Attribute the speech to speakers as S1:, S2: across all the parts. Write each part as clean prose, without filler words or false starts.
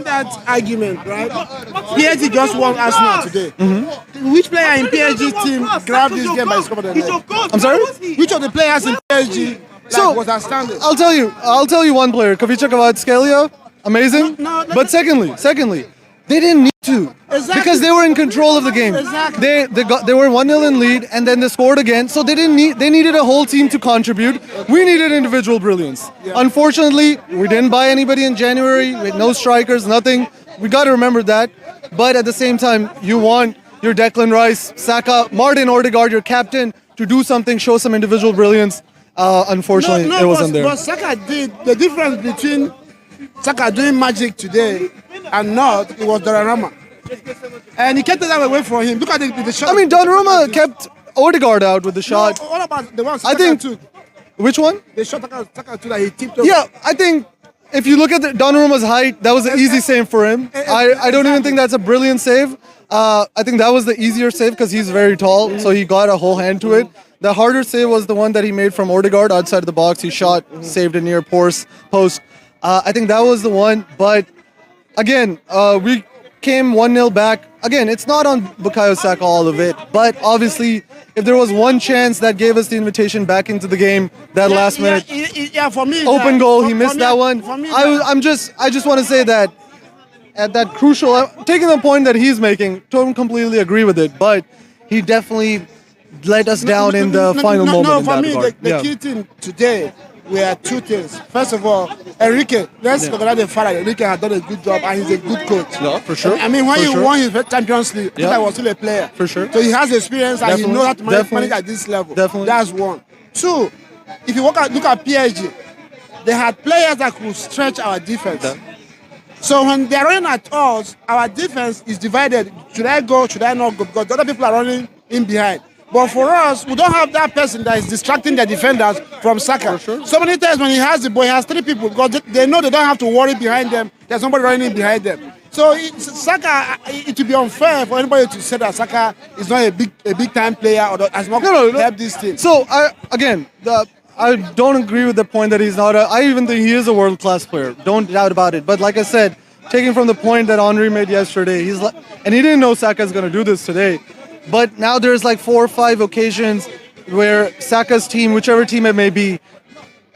S1: that argument, right? PSG just won Arsenal today. Which player in PSG team grabbed this game by the scruff of the neck?
S2: I'm sorry?
S1: Which of the players in PSG was outstanding?
S2: I'll tell you one player, Kvaratskhelia, amazing. But secondly, they didn't need to.
S1: Exactly.
S2: Because they were in control of the game.
S1: Exactly.
S2: They were 1-0 in lead and then they scored again. So they needed a whole team to contribute. We needed individual brilliance.
S1: Yeah.
S2: Unfortunately, we didn't buy anybody in January with no strikers, nothing. We got to remember that. But at the same time, you want your Declan Rice, Saka, Martin Odegaard, your captain, to do something, show some individual brilliance. Unfortunately, it wasn't there.
S1: But Saka did. The difference between Saka doing magic today and not, it was Donnarumma. And he kept it away from him. Look at the shot.
S2: I mean, Donnarumma kept Odegaard out with the shot.
S1: No, what about the one
S2: I think.
S1: took?
S2: Which one?
S1: The shot Saka took that he tipped over.
S2: Yeah, I think if you look at Donnarumma's height, that was an easy save for him. I don't even think that's a brilliant save. I think that was the easier save because he's very tall, so he got a whole hand to it. The harder save was the one that he made from Odegaard outside of the box. He shot, saved a near post. I think that was the one. But again, we came 1-0 back. Again, it's not on Bukayo Saka, all of it. But obviously, if there was one chance that gave us the invitation back into the game, that last minute
S1: for me,
S2: open goal, he missed that one. I just want to say that at that crucial, taking the point that he's making, don't completely agree with it, but he definitely let us down in the final moment.
S1: No, for me, the key thing today were two things. First of all, Enrique, let's recognize the fact that Enrique has done a good job and he's a good coach.
S2: Yeah, for sure.
S1: I mean, when he won his Champions League, I was still a player.
S2: For sure.
S1: So he has experience and he knows how to manage at this level.
S2: Definitely.
S1: That's one. Two, if you look at PSG, they had players that could stretch our defense. Yeah. So when they're running at us, our defense is divided. Should I go? Should I not go? Because the other people are running in behind. But for us, we don't have that person that is distracting the defenders from Saka.
S2: Sure.
S1: So many times when he has the ball, he has three people because they know they don't have to worry behind them. There's somebody running behind them. So Saka, it would be unfair for anybody to say that Saka is not a big time player or has not helped this team.
S2: So I don't agree with the point that he's not. I even think he is a world-class player. Don't doubt about it. But like I said, taking from the point that Henry made yesterday, and he didn't know Saka's going to do this today. But now there's like 4 or 5 occasions where Saka's team, whichever team it may be,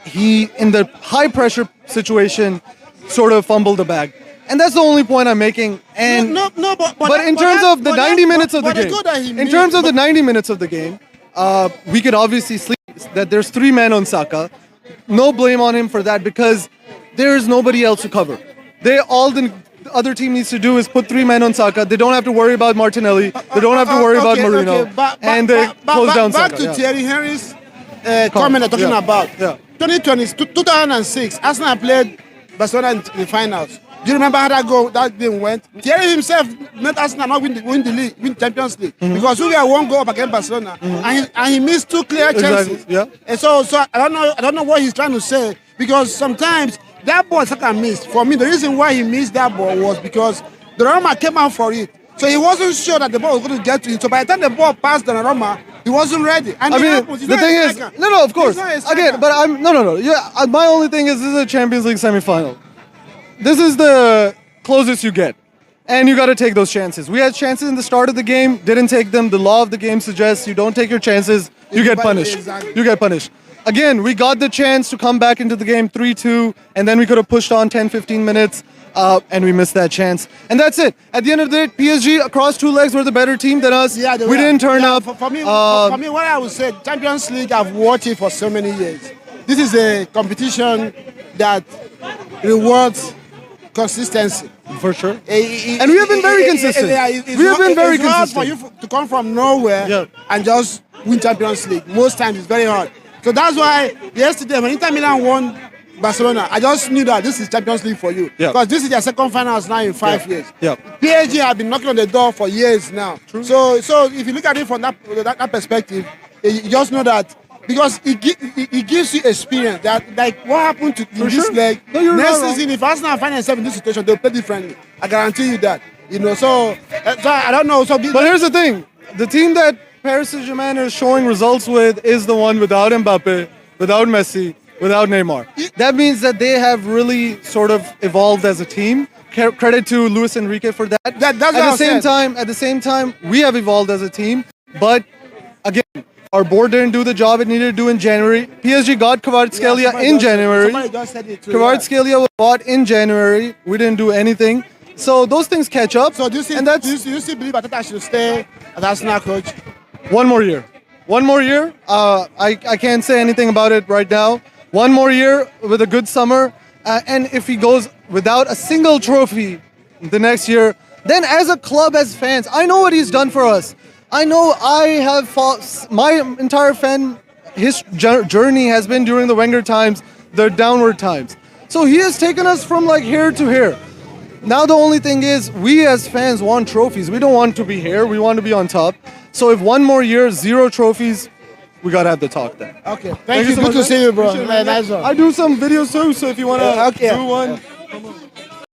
S2: he, in the high-pressure situation, sort of fumbled the bag. And that's the only point I'm making. And but in terms of the 90 minutes of the game, we could obviously see that there's 3 men on Saka. No blame on him for that because there's nobody else to cover. All the other team needs to do is put 3 men on Saka. They don't have to worry about Martinelli. They don't have to worry about Marino. And they close down Saka.
S1: Back to Thierry Henry's comment I'm talking about. 2006, Arsenal played Barcelona in the finals. Do you remember how that game went? Thierry himself made Arsenal not win the league, win Champions League, because we were 1 goal up against Barcelona, and he missed 2 clear chances.
S2: Yeah.
S1: And so I don't know what he's trying to say, because sometimes that ball Saka missed. For me, the reason why he missed that ball was because Donnarumma came out for it, so he wasn't sure that the ball was going to get to him. So by the time the ball passed Donnarumma, he wasn't ready. And
S2: the thing is, no, of course, again, but no. Yeah, my only thing is this is a Champions League semi-final. This is the closest you get, and you got to take those chances. We had chances in the start of the game, didn't take them. The law of the game suggests you don't take your chances, you get punished.
S1: Exactly.
S2: You get punished. Again, we got the chance to come back into the game 3-2, and then we could have pushed on 10-15 minutes, and we missed that chance. And that's it. At the end of the day, PSG across 2 legs were the better team than us.
S1: Yeah,
S2: we didn't turn up.
S1: For me, what I would say, Champions League, I've watched it for so many years. This is a competition that rewards consistency.
S2: For sure. And we have been very consistent. We have been very consistent.
S1: It's hard for you to come from nowhere and just win Champions League. Most times it's very hard. So that's why yesterday when Inter Milan won Barcelona, I just knew that this is Champions League for you. Because this is their second finals now in 5 years. PSG have been knocking on the door for years now.
S2: True.
S1: So if you look at it from that perspective, you just know that because it gives you experience that like what happened to this leg. Next season, if Arsenal find themselves in this situation, they'll play differently. I guarantee you that. So I don't know. But
S2: here's the thing: the team that Paris Saint-Germain is showing results with is the one without Mbappe, without Messi, without Neymar. That means that they have really sort of evolved as a team. credit to Luis Enrique for that.
S1: That's what I
S2: At the same time, we have evolved as a team. But again, our board didn't do the job it needed to do in January. PSG got Kvaratskhelia in January.
S1: Somebody just said it too.
S2: Kvaratskhelia was bought in January. We didn't do anything. So those things catch up.
S1: So do you still believe Arteta should stay as Arsenal coach?
S2: One more year. One more year. I can't say anything about it right now. One more year with a good summer. And if he goes without a single trophy the next year, then as a club, as fans, I know what he's done for us. I know I have fought, my entire his journey has been during the Wenger times, the downward times. So he has taken us from like here to here. Now the only thing is, we as fans want trophies. We don't want to be here. We want to be on top. So if one more year, 0 trophies, we gotta have the talk then.
S1: Okay. Thank you. Good to see you, bro. Nice one.
S2: I do some videos too, so if you wanna do one.